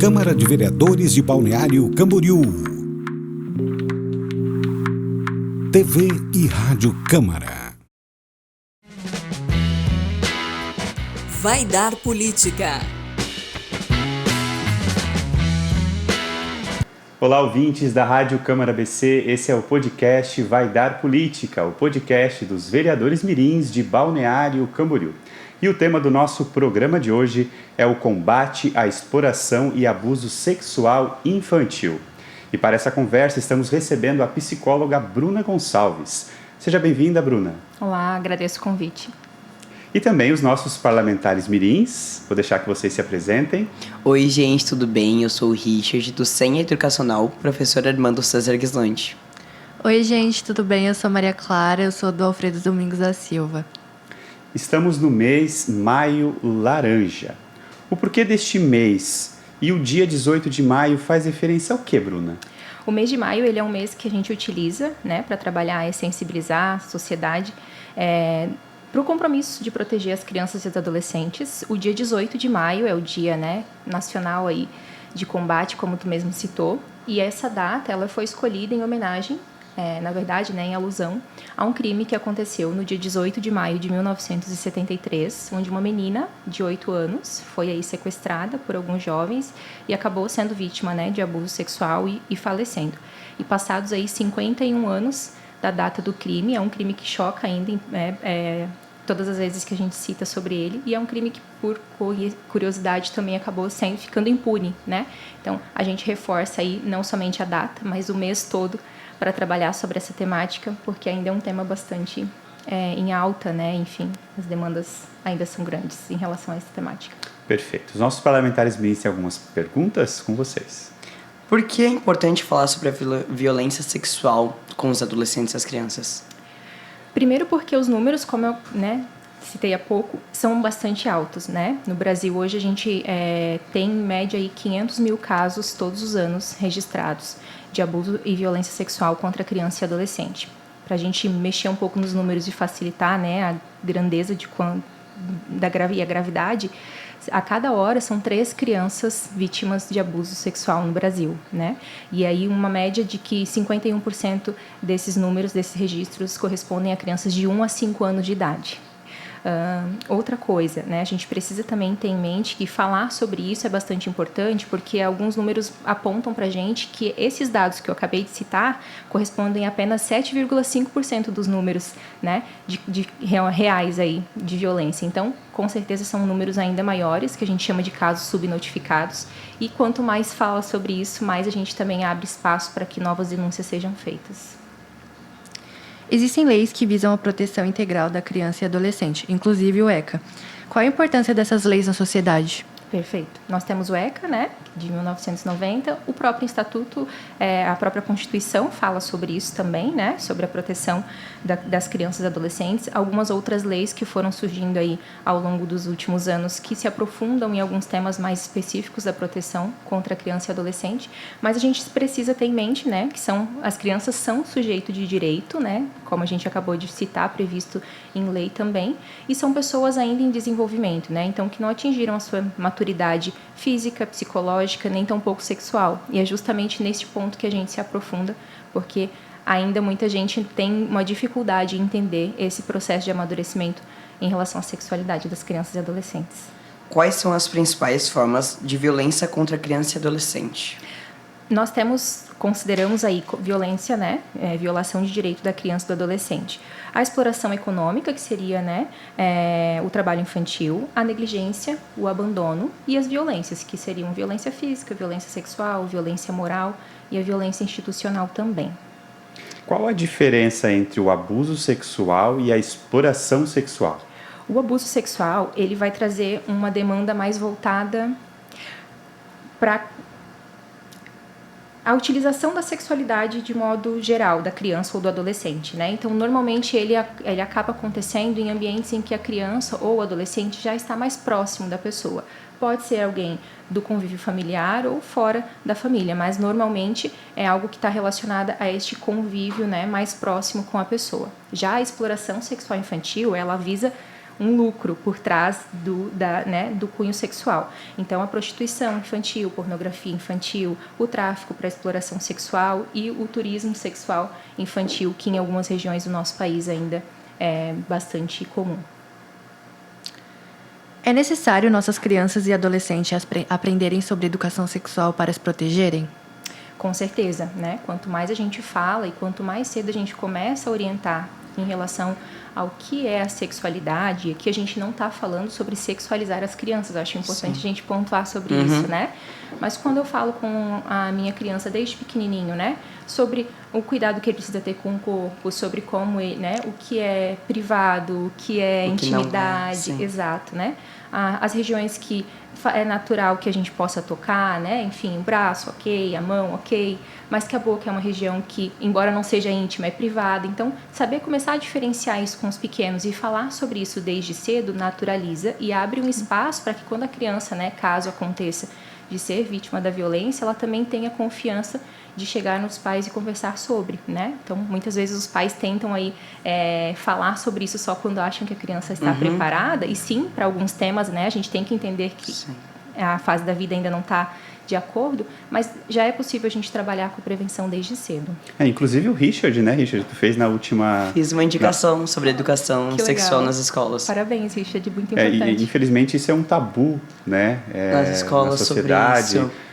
Câmara de Vereadores de Balneário Camboriú. TV e Rádio Câmara. Vai Dar Política. Olá, ouvintes da Rádio Câmara BC, esse é o podcast Vai Dar Política, o podcast dos vereadores mirins de Balneário Camboriú. E o tema do nosso programa de hoje é o combate à exploração e abuso sexual infantil. E para essa conversa estamos recebendo a psicóloga Bruna Gonçalves. Seja bem-vinda, Bruna. Olá, agradeço o convite. E também os nossos parlamentares mirins, vou deixar que vocês se apresentem. Oi, gente, tudo bem? Eu sou o Richard, do Senha Educacional, professor Armando César Guislandi. Oi, gente, tudo bem? Eu sou Maria Clara, eu sou do Alfredo Domingos da Silva. Estamos no mês Maio Laranja. O porquê deste mês e o dia 18 de maio faz referência ao quê, Bruna? O mês de maio ele é um mês que a gente utiliza, para trabalhar e sensibilizar a sociedade para o compromisso de proteger as crianças e os adolescentes. O dia 18 de maio é o dia nacional aí de combate, como tu mesmo citou, e essa data ela foi escolhida em homenagem, na verdade, em alusão a um crime que aconteceu no dia 18 de maio de 1973, onde uma menina de 8 anos foi aí sequestrada por alguns jovens e acabou sendo vítima de abuso sexual e falecendo. E passados aí 51 anos da data do crime, é um crime que choca ainda todas as vezes que a gente cita sobre ele, e é um crime que, por curiosidade, também acabou ficando impune, Então, a gente reforça aí não somente a data, mas o mês todo para trabalhar sobre essa temática, porque ainda é um tema bastante em alta, Enfim, as demandas ainda são grandes em relação a essa temática. Perfeito. Os nossos parlamentares mirins têm algumas perguntas com vocês. Por que é importante falar sobre a violência sexual com os adolescentes e as crianças? Primeiro porque os números, como eu citei há pouco, são bastante altos, No Brasil, hoje, a gente tem, em média, aí, 500 mil casos todos os anos registrados de abuso e violência sexual contra criança e adolescente. Para a gente mexer um pouco nos números e facilitar a grandeza e a gravidade, a cada hora são 3 crianças vítimas de abuso sexual no Brasil, E aí uma média de que 51% desses números, desses registros, correspondem a crianças de 1 a 5 anos de idade. Outra coisa, a gente precisa também ter em mente que falar sobre isso é bastante importante, porque alguns números apontam para a gente que esses dados que eu acabei de citar correspondem a apenas 7,5% dos números de reais aí, de violência. Então, com certeza são números ainda maiores, que a gente chama de casos subnotificados, e quanto mais fala sobre isso, mais a gente também abre espaço para que novas denúncias sejam feitas. Existem leis que visam a proteção integral da criança e adolescente, inclusive o ECA. Qual a importância dessas leis na sociedade? Perfeito. Nós temos o ECA, de 1990. O próprio Estatuto, a própria Constituição fala sobre isso também, sobre a proteção das crianças e adolescentes. Algumas outras leis que foram surgindo aí ao longo dos últimos anos que se aprofundam em alguns temas mais específicos da proteção contra a criança e adolescente. Mas a gente precisa ter em mente, que as crianças são sujeito de direito, como a gente acabou de citar, previsto em lei também, e são pessoas ainda em desenvolvimento, então que não atingiram a sua maturidade física, psicológica, nem tampouco sexual. E é justamente neste ponto que a gente se aprofunda, porque ainda muita gente tem uma dificuldade em entender esse processo de amadurecimento em relação à sexualidade das crianças e adolescentes. Quais são as principais formas de violência contra a criança e adolescente? Nós consideramos aí violência, violação de direito da criança e do adolescente. A exploração econômica, que seria o trabalho infantil, a negligência, o abandono e as violências, que seriam violência física, violência sexual, violência moral e a violência institucional também. Qual a diferença entre o abuso sexual e a exploração sexual? O abuso sexual, ele vai trazer uma demanda mais voltada para a utilização da sexualidade de modo geral da criança ou do adolescente, Então, normalmente, ele acaba acontecendo em ambientes em que a criança ou o adolescente já está mais próximo da pessoa. Pode ser alguém do convívio familiar ou fora da família, mas normalmente é algo que está relacionado a este convívio mais próximo com a pessoa. Já a exploração sexual infantil, ela visa um lucro por trás do cunho sexual. Então, a prostituição infantil, pornografia infantil, o tráfico para exploração sexual e o turismo sexual infantil, que em algumas regiões do nosso país ainda é bastante comum. É necessário nossas crianças e adolescentes aprenderem sobre educação sexual para se protegerem? Com certeza, né? Quanto mais a gente fala e quanto mais cedo a gente começa a orientar em relação ao que é a sexualidade, aqui a gente não está falando sobre sexualizar as crianças, eu acho importante a gente pontuar sobre isso, né? Mas quando eu falo com a minha criança desde pequenininho, né? Sobre o cuidado que ele precisa ter com o corpo, sobre como, né? O que é privado, o que é intimidade, exato, né? As regiões que é natural que a gente possa tocar, né? Enfim, o braço, ok, a mão, ok, mas que a boca é uma região que, embora não seja íntima, é privada. Então, saber começar a diferenciar isso com os pequenos e falar sobre isso desde cedo naturaliza e abre um espaço para que quando a criança, né, caso aconteça de ser vítima da violência, ela também tenha confiança de chegar nos pais e conversar sobre, né? Então, muitas vezes os pais tentam aí falar sobre isso só quando acham que a criança está preparada, e sim, para alguns temas, né? A gente tem que entender que a fase da vida ainda não está de acordo, mas já é possível a gente trabalhar com prevenção desde cedo. Inclusive o Richard, né, Richard? Tu fez na última... Fiz uma indicação sobre educação sexual nas escolas. Parabéns, Richard, muito importante. E, infelizmente, isso é um tabu, né? Nas escolas, na sociedade. sobre isso.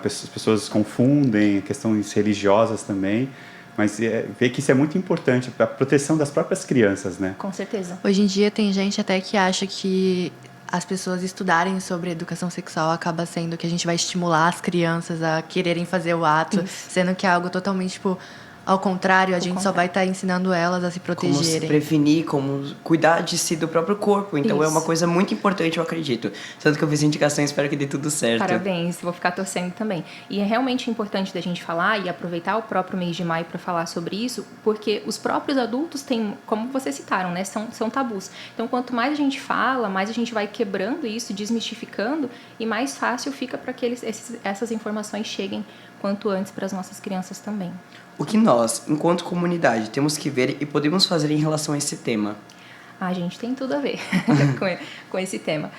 As pessoas confundem questões religiosas também, mas ver que isso é muito importante para a proteção das próprias crianças, né? Com certeza. Hoje em dia tem gente até que acha que as pessoas estudarem sobre educação sexual acaba sendo que a gente vai estimular as crianças a quererem fazer o ato, sendo que é algo totalmente, tipo, ao contrário, a gente só vai estar ensinando elas a se protegerem. Como se prevenir, como cuidar de si, do próprio corpo. Então é uma coisa muito importante, eu acredito. Tanto que eu fiz indicações, espero que dê tudo certo. Parabéns, vou ficar torcendo também. E é realmente importante da gente falar e aproveitar o próprio mês de maio para falar sobre isso, porque os próprios adultos têm, como vocês citaram, né, são tabus. Então, quanto mais a gente fala, mais a gente vai quebrando isso, desmistificando, e mais fácil fica para que essas informações cheguem quanto antes para as nossas crianças também. O que nós, enquanto comunidade, temos que ver e podemos fazer em relação a esse tema? A gente tem tudo a ver com esse tema.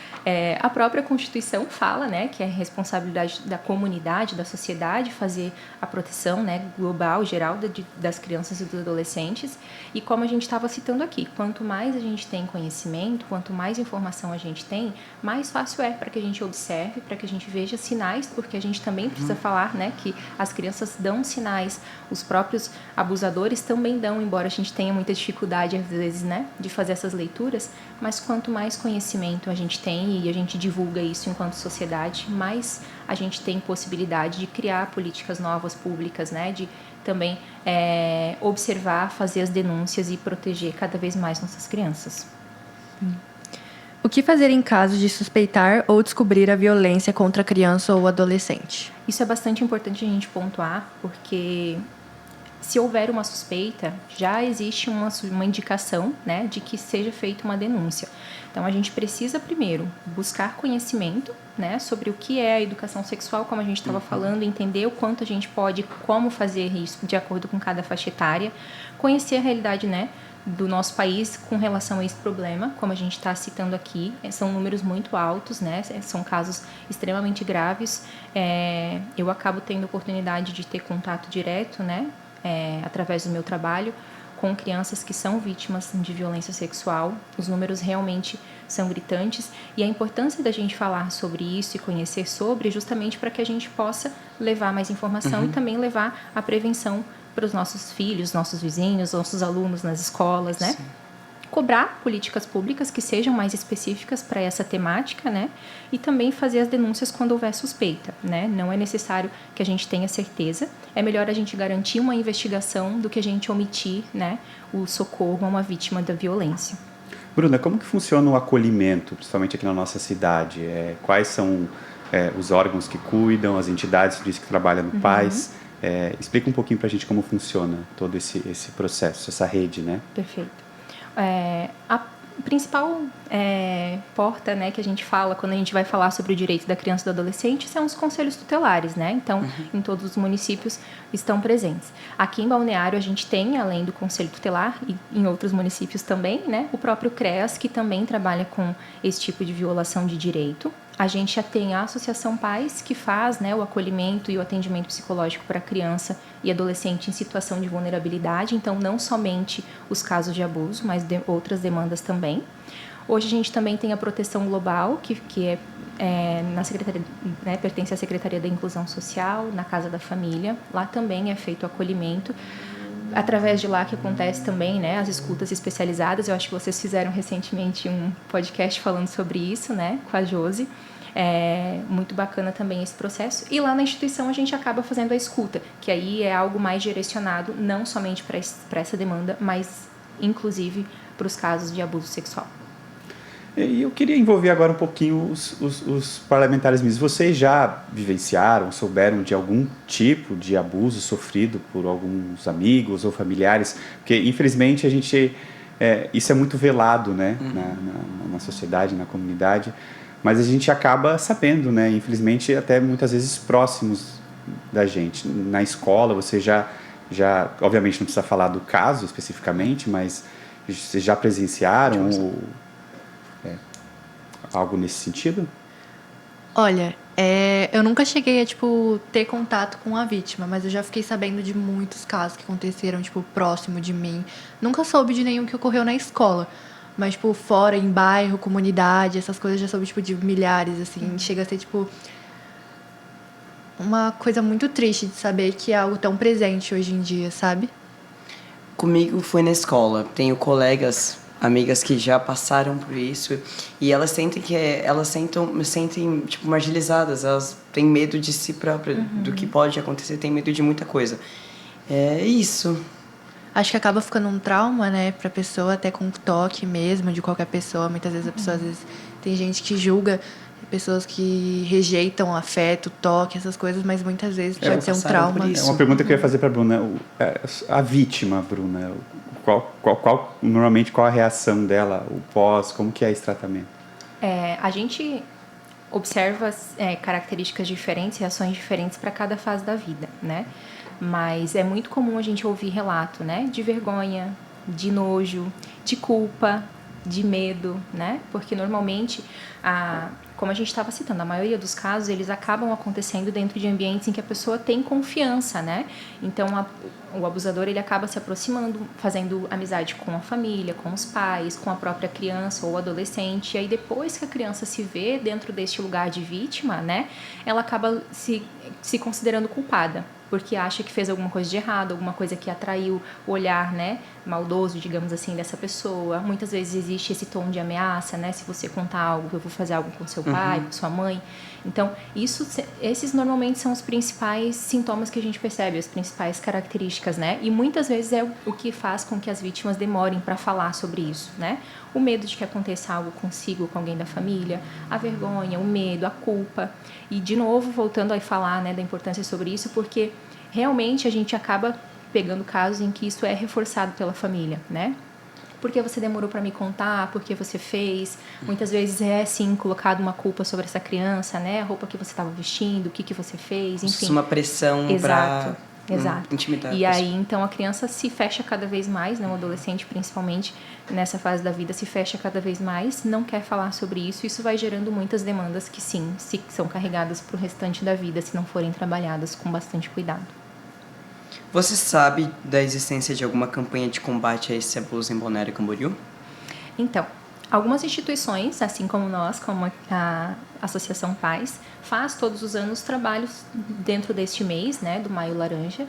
A própria Constituição fala, né, que é responsabilidade da comunidade, da sociedade, fazer a proteção, né, global, geral das crianças e dos adolescentes. E como a gente estava citando aqui, quanto mais a gente tem conhecimento, quanto mais informação a gente tem, mais fácil é para que a gente observe, para que a gente veja sinais, porque a gente também precisa falar, né, que as crianças dão sinais, os próprios abusadores também dão, embora a gente tenha muita dificuldade, às vezes, né, de fazer essas leituras, mas quanto mais conhecimento a gente tem e a gente divulga isso enquanto sociedade, mais a gente tem possibilidade de criar políticas novas públicas, né, de também observar, fazer as denúncias e proteger cada vez mais nossas crianças. O que fazer em caso de suspeitar ou descobrir a violência contra a criança ou adolescente? Isso é bastante importante a gente pontuar, porque se houver uma suspeita, já existe uma indicação, né, de que seja feita uma denúncia. Então, a gente precisa, primeiro, buscar conhecimento, né, sobre o que é a educação sexual, como a gente estava falando, entender o quanto a gente pode, como fazer isso de acordo com cada faixa etária, conhecer a realidade, né, do nosso país com relação a esse problema, como a gente está citando aqui, são números muito altos, né? São casos extremamente graves. Eu acabo tendo oportunidade de ter contato direto, né? Através do meu trabalho, com crianças que são vítimas de violência sexual. Os números realmente são gritantes e a importância da gente falar sobre isso e conhecer sobre, justamente para que a gente possa levar mais informação e também levar a prevenção para os nossos filhos, nossos vizinhos, nossos alunos nas escolas, né? Sim. Cobrar políticas públicas que sejam mais específicas para essa temática, né? E também fazer as denúncias quando houver suspeita, né? Não é necessário que a gente tenha certeza. É melhor a gente garantir uma investigação do que a gente omitir, né, o socorro a uma vítima da violência. Bruna, como que funciona o acolhimento, principalmente aqui na nossa cidade? Quais são os órgãos que cuidam, as entidades que trabalham no PAS? Explica um pouquinho para a gente como funciona todo esse processo, essa rede, né? Perfeito. principal porta, né, que a gente fala quando a gente vai falar sobre o direito da criança e do adolescente são os conselhos tutelares, né? Então, em todos os municípios estão presentes. Aqui em Balneário a gente tem, além do conselho tutelar e em outros municípios também, né, o próprio CREAS, que também trabalha com esse tipo de violação de direito. A gente já tem a Associação Pais, que faz, né, o acolhimento e o atendimento psicológico para criança e adolescente em situação de vulnerabilidade. Então, não somente os casos de abuso, mas outras demandas também. Hoje a gente também tem a Proteção Global, que na Secretaria, né, pertence à Secretaria da Inclusão Social, na Casa da Família. Lá também é feito o acolhimento. Através de lá que acontece também, né, as escutas especializadas. Eu acho que vocês fizeram recentemente um podcast falando sobre isso, né, com a Josi. É muito bacana também esse processo. E lá na instituição a gente acaba fazendo a escuta, que aí é algo mais direcionado não somente para essa demanda, mas inclusive para os casos de abuso sexual. E eu queria envolver agora um pouquinho os parlamentares mesmos. Vocês já vivenciaram, souberam de algum tipo de abuso sofrido por alguns amigos ou familiares? Porque, infelizmente, isso é muito velado, né, na sociedade, na comunidade, mas a gente acaba sabendo, né, infelizmente, até muitas vezes próximos da gente. Na escola, você já obviamente não precisa falar do caso especificamente, mas vocês já presenciaram algo nesse sentido? Olha, eu nunca cheguei a, ter contato com a vítima, mas eu já fiquei sabendo de muitos casos que aconteceram, próximo de mim. Nunca soube de nenhum que ocorreu na escola, mas, fora, em bairro, comunidade, essas coisas, já soube, de milhares, assim. Chega a ser, uma coisa muito triste de saber que é algo tão presente hoje em dia, sabe? Comigo foi na escola. Tenho colegas, amigas que já passaram por isso e elas sentem marginalizadas, elas têm medo de si próprias, do que pode acontecer, têm medo de muita coisa. É isso. Acho que acaba ficando um trauma, né, pra pessoa, até com toque mesmo, de qualquer pessoa. Muitas vezes a pessoa, tem gente que julga, pessoas que rejeitam afeto, toque, essas coisas, mas muitas vezes pode ser um trauma. É uma pergunta que eu ia fazer pra Bruna. A vítima, Bruna, normalmente qual a reação dela, o pós, como que é esse tratamento? A gente observa características diferentes, reações diferentes para cada fase da vida, né? Mas é muito comum a gente ouvir relato, né, de vergonha, de nojo, de culpa, de medo, né? Porque normalmente, como a gente estava citando, a maioria dos casos, eles acabam acontecendo dentro de ambientes em que a pessoa tem confiança, né? Então, o abusador, ele acaba se aproximando, fazendo amizade com a família, com os pais, com a própria criança ou adolescente. E aí, depois que a criança se vê dentro deste lugar de vítima, né? Ela acaba se considerando culpada, porque acha que fez alguma coisa de errado, alguma coisa que atraiu o olhar, né, maldoso, digamos assim, dessa pessoa. Muitas vezes existe esse tom de ameaça, né, se você contar algo, eu vou fazer algo com seu pai, com sua mãe. Então, esses normalmente são os principais sintomas que a gente percebe, as principais características, né, e muitas vezes é o que faz com que as vítimas demorem para falar sobre isso, né. O medo de que aconteça algo consigo, com alguém da família, a vergonha, o medo, a culpa. E, de novo, voltando a falar, né, da importância sobre isso, porque realmente a gente acaba pegando casos em que isso é reforçado pela família, né? Porque você demorou para me contar, porque você fez. Muitas vezes sim, colocado uma culpa sobre essa criança, né? A roupa que você estava vestindo, o que você fez, enfim. Uma pressão para... Exato. Intimidar. E aí, então, a criança se fecha cada vez mais, né? O adolescente, principalmente, nessa fase da vida, se fecha cada vez mais, não quer falar sobre isso. Isso vai gerando muitas demandas que, sim, são carregadas para o restante da vida, se não forem trabalhadas com bastante cuidado. Você sabe da existência de alguma campanha de combate a esse abuso em Balneário Camboriú? Então, algumas instituições, assim como nós, como a Associação Pais, faz todos os anos trabalhos dentro deste mês, né, do Maio Laranja,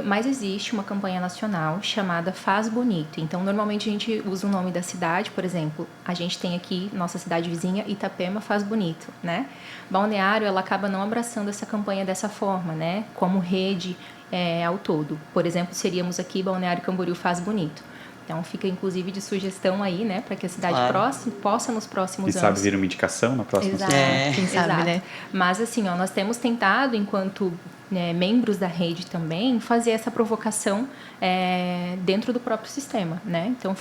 mas existe uma campanha nacional chamada Faz Bonito. Então, normalmente a gente usa o nome da cidade, por exemplo, a gente tem aqui, nossa cidade vizinha, Itapema Faz Bonito, né? Balneário, ela acaba não abraçando essa campanha dessa forma, né, como rede ao todo. Por exemplo, seríamos aqui Balneário Camboriú Faz Bonito. Então fica inclusive de sugestão aí, né, para que a cidade Claro. possa nos próximos Quem anos. sabe vir uma indicação na próxima Exato. semana. Quem sabe, Exato. né? Mas assim, ó, nós temos tentado, enquanto membros da rede também, fazer essa provocação dentro do próprio sistema, né? Então,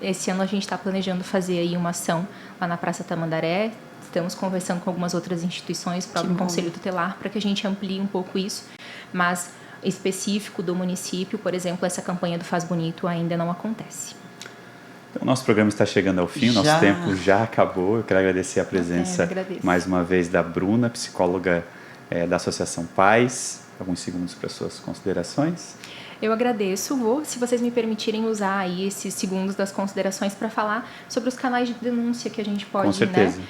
esse ano a gente está planejando fazer aí uma ação lá na Praça Tamandaré. Estamos conversando com algumas outras instituições, o próprio Conselho Tutelar, para que a gente amplie um pouco isso. Mas específico do município, por exemplo, essa campanha do Faz Bonito ainda não acontece. Então, nosso programa está chegando ao fim, nosso Já. tempo já acabou. Eu quero agradecer a presença agradeço. mais uma vez da Bruna, psicóloga da Associação Paz. Alguns segundos para suas considerações. Eu agradeço. Se vocês me permitirem usar aí esses segundos das considerações para falar sobre os canais de denúncia que a gente pode, Com certeza.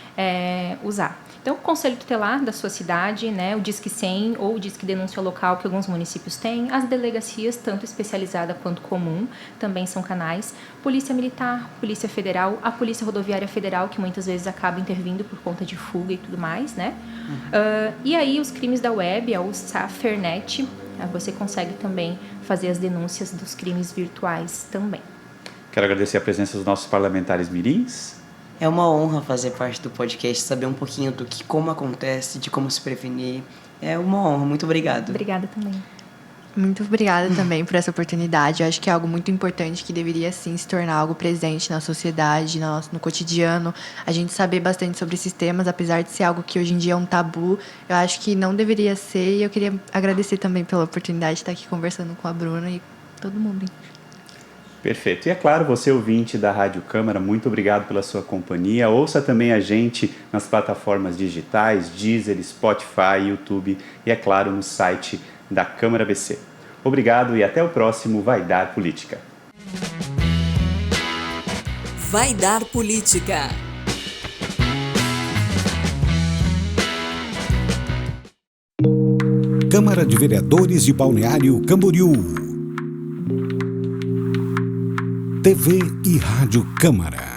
usar. Então, o Conselho Tutelar da sua cidade, né, o Disque 100 ou o Disque Denúncia Local que alguns municípios têm, as delegacias, tanto especializada quanto comum, também são canais, Polícia Militar, Polícia Federal, a Polícia Rodoviária Federal, que muitas vezes acaba intervindo por conta de fuga e tudo mais, né? E aí, os crimes da web, o Safernet, você consegue também fazer as denúncias dos crimes virtuais também. Quero agradecer a presença dos nossos parlamentares mirins. É uma honra fazer parte do podcast, saber um pouquinho do que, como acontece, de como se prevenir. É uma honra, muito obrigado. Obrigada também. Muito obrigada também por essa oportunidade. Eu acho que é algo muito importante que deveria, sim, se tornar algo presente na sociedade, no cotidiano. A gente saber bastante sobre esses temas, apesar de ser algo que hoje em dia é um tabu, eu acho que não deveria ser. E eu queria agradecer também pela oportunidade de estar aqui conversando com a Bruna e todo mundo. Perfeito. E é claro, você ouvinte da Rádio Câmara, muito obrigado pela sua companhia. Ouça também a gente nas plataformas digitais, Deezer, Spotify, YouTube e, é claro, no site da Câmara BC. Obrigado e até o próximo Vai Dar Política. Vai Dar Política. Câmara de Vereadores de Balneário Camboriú. TV e Rádio Câmara.